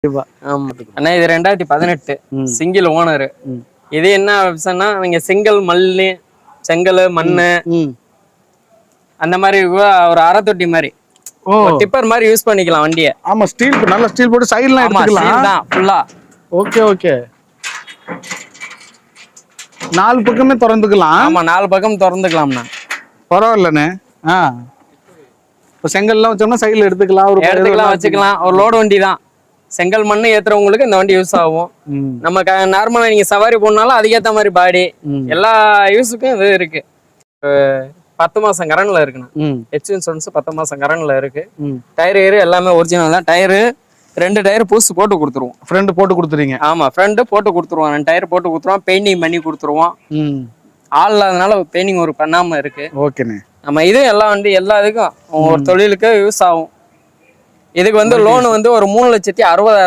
ஆமா அண்ணா, இது 2018 single owner. இது என்ன ஆப்ஷன்னா, நீங்க செங்கல் மல்லு செங்கல் மண்ணு அந்த மாதிரி ஒரு அரை தொட்டி மாதிரி டிப்பர் மாதிரி யூஸ் பண்ணிக்கலாம் வண்டியை. ஆமா, ஸ்டீல் நல்ல ஸ்டீல் போட்டு சைடுலாம் எடுத்துக்கலாம் தான் ஃபுல்லா. ஓகே ஓகே, 4 பக்கமே திறந்துக்கலாம். ஆமா, 4 பக்கம் திறந்துக்கலாம்ண்ணா. பரவாயில்லண்ணே. இப்போ செங்கல்லாம் வச்சோம்னா சைடுல எடுத்துக்கலாம், வச்சுக்கலாம். ஒரு லோடு வண்டி தான். செங்கல் மண்ணு ஏத்துறவங்களுக்கு இந்த வண்டி யூஸ் ஆகும். நம்ம நார்மலா நீங்க சவாரி போனாலும் அதுக்கேற்ற மாதிரி பாடி எல்லா யூஸுக்கும் இது இருக்கு. 10 மாசம் கரண்ட்ல இருக்குண்ணா. ஹெச் இன்சூரன்ஸ் 10 மாசம் கரண்ட்ல இருக்கு. டயர் எல்லாமே ஒரிஜினல் தான். டயரு 2 டயர் புதுசு போட்டு கொடுத்துருவோம். ஃப்ரண்ட் போட்டு கொடுத்துறீங்க? ஆமா, ஃப்ரண்ட் போட்டு கொடுத்துருவோம். 2 டயர் போட்டு கொடுத்துருவோம். பெயிண்டிங் பண்ணி கொடுத்துருவோம். ஆள் இல்லாதனால பெயிண்டிங் ஒரு பண்ணாம இருக்கு. ஓகேண்ணே. நம்ம இது எல்லா வண்டி எல்லா இதுக்கும் ஒரு தொழிலுக்கு யூஸ் ஆகும். இதுக்கு லோன் ஒரு 3,60,000